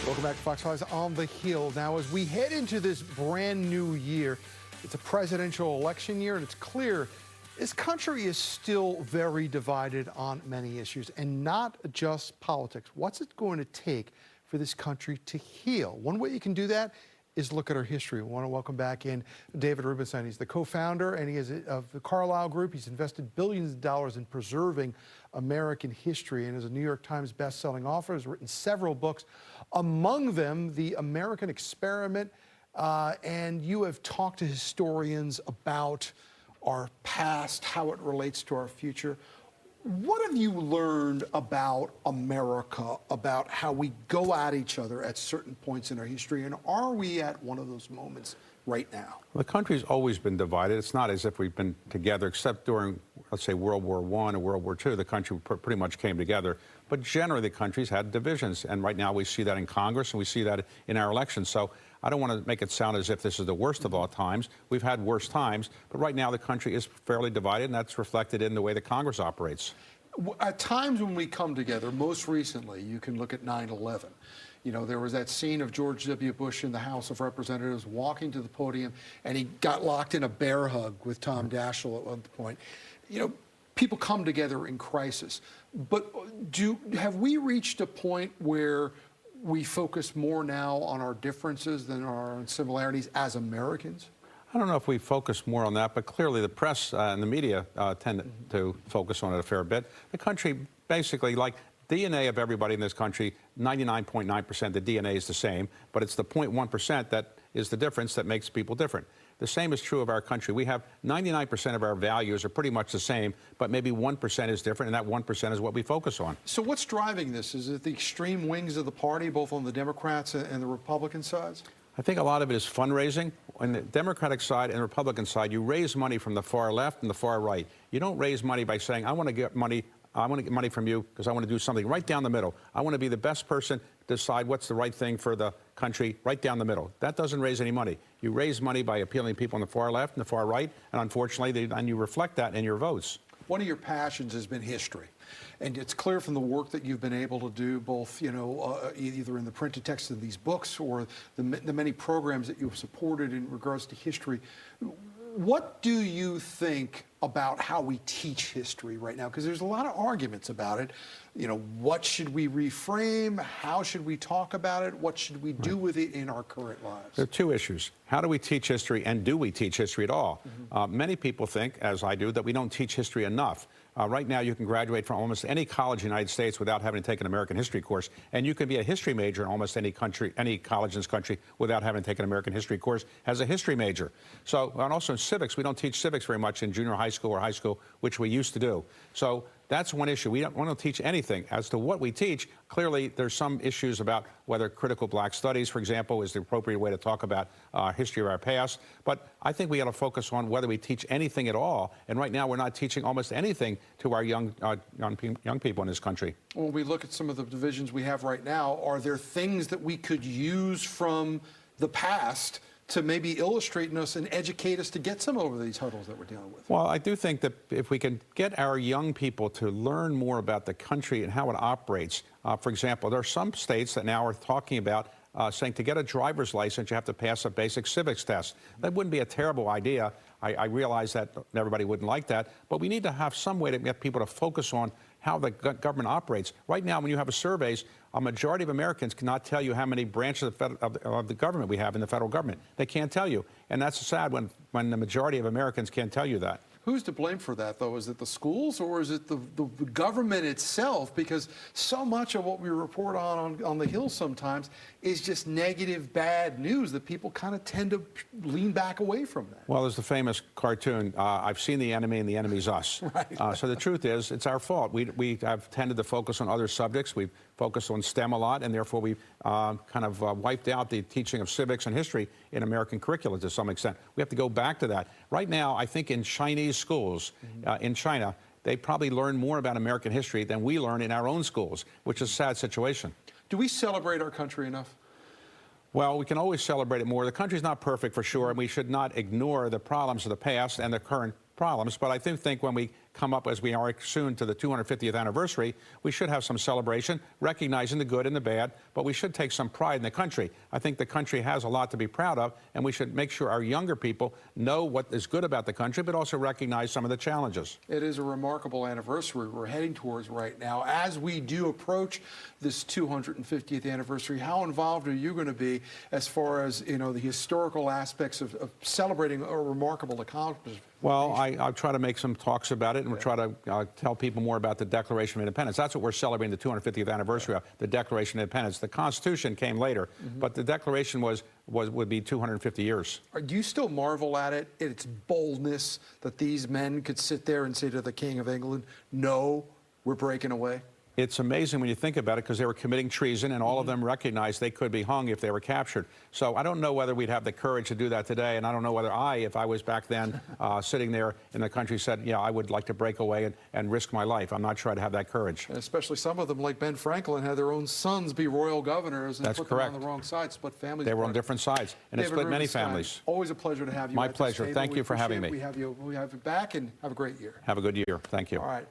Welcome back to Fox Eyes on the Hill. Now, as we head into this brand new year, it's a presidential election year, and it's clear this country is still very divided on many issues, and not just politics. What's it going to take for this country to heal? One way you can do that is look at our history. We want to welcome back in David Rubenstein. He's the co-founder and he is of the Carlye Group. He's invested billions of dollars in preserving American history, and is a New York Times best-selling author. Has written several books, among them The American Experiment, and you have talked to historians about our past, how it relates to our future. What have you learned about America, about how we go at each other at certain points in our history, and are we at one of those moments right now? Well, the country's always been divided. It's not as if we've been together, except during, let's say, World War I or World War II. The country pretty much came together. But generally, the country's had divisions, and right now we see that in Congress, and we see that in our elections. So I don't want to make it sound as if this is the worst of all times. We've had worse times, but right now the country is fairly divided, and that's reflected in the way the Congress operates. At times when we come together, most recently, you can look at 9/11. You know, there was that scene of George W. Bush in the House of Representatives walking to the podium, and he got locked in a bear hug with Tom Daschle at one point. You know, people come together in crisis. But have we reached a point where we focus more now on our differences than our similarities as Americans? I don't know if we focus more on that, but clearly the press and the media tend to focus on it a fair bit. The country, basically, like DNA of everybody in this country, 99.9% the DNA is the same, but it's the 0.1% that is the difference that makes people different. The same is true of our country. We have 99% of our values are pretty much the same, but maybe 1% is different, and that 1% is what we focus on. So what's driving this? Is it the extreme wings of the party, both on the Democrats and the Republican sides? I think a lot of it is fundraising. On the Democratic side and the Republican side, you raise money from the far left and the far right. You don't raise money by saying, I want to get money from you because I want to do something right down the middle. I want to be the best person to decide what's the right thing for the country right down the middle. That doesn't raise any money. You raise money by appealing to people on the far left and the far right, and unfortunately, you reflect that in your votes. One of your passions has been history. And it's clear from the work that you've been able to do, both, you know, either in the printed text of these books or the many programs that you've supported in regards to history. What do you think about how we teach history right now? Because there's a lot of arguments about it. You know, what should we reframe? How should we talk about it? What should we do with it in our current lives? There are two issues. How do we teach history, and do we teach history at all? Many people think, as I do, that we don't teach history enough. Right now, you can graduate from almost any college in the United States without having to take an American history course, and you can be a history major in almost any country, any college in this country, without having to take an American history course as a history major. So, and also in civics, we don't teach civics very much in junior high school or high school, which we used to do. So that's one issue. We don't teach anything. As to what we teach, clearly there's some issues about whether critical black studies, for example, is the appropriate way to talk about history of our past. But I think we got to focus on whether we teach anything at all. And right now we're not teaching almost anything to our young people in this country. When we look at some of the divisions we have right now, are there things that we could use from the past to maybe illustrate us and educate us to get some over these hurdles that we're dealing with? Well, I do think that if we can get our young people to learn more about the country and how it operates, for example, there are some states that now are talking about saying to get a driver's license, you have to pass a basic civics test. That wouldn't be a terrible idea. I realize that everybody wouldn't like that, but we need to have some way to get people to focus on how the government operates. Right now, when you have surveys, a majority of Americans cannot tell you how many branches of the government we have in the federal government. They can't tell you, and that's sad when the majority of Americans can't tell you that. Who's to blame for that, though? Is it the schools, or is it the government itself? Because so much of what we report on the Hill sometimes is just negative, bad news that people kind of tend to lean back away from that. Well, there's the famous cartoon, I've seen the enemy and the enemy's us. Right. So the truth is, it's our fault. We have tended to focus on other subjects. We've focused on STEM a lot, and therefore we've kind of wiped out the teaching of civics and history in American curricula to some extent. We have to go back to that. Right now, I think in Chinese schools in China, they probably learn more about American history than we learn in our own schools, which is a sad situation. Do we celebrate our country enough? Well, we can always celebrate it more. The country's not perfect, for sure, and we should not ignore the problems of the past and the current problems. But I do think when we come up, as we are soon, to the 250th anniversary, we should have some celebration, recognizing the good and the bad, but we should take some pride in the country. I think the country has a lot to be proud of, and we should make sure our younger people know what is good about the country, but also recognize some of the challenges. It is a remarkable anniversary we're heading towards right now. As we do approach this 250th anniversary, how involved are you going to be as far as, you know, the historical aspects of celebrating a remarkable accomplishment? Well, I'll try to make some talks about it, and we'll try to tell people more about the Declaration of Independence. That's what we're celebrating the 250th anniversary of, the Declaration of Independence. The Constitution came later, but the Declaration would be 250 years. Do you still marvel at it, its boldness, that these men could sit there and say to the King of England, no, we're breaking away? It's amazing when you think about it, because they were committing treason, and all of them recognized they could be hung if they were captured. So I don't know whether we'd have the courage to do that today, and I don't know whether if I was back then sitting there in the country, said, yeah, I would like to break away and risk my life. I'm not sure I'd have that courage. And especially some of them, like Ben Franklin, had their own sons be royal governors and That's put correct. them on the wrong side, split families. They were on different sides, and it split many Rubenstein, families. Always a pleasure to have you. My at this pleasure. table. Thank you for having me. We have you back, and have a great year. Have a good year. Thank you. All right.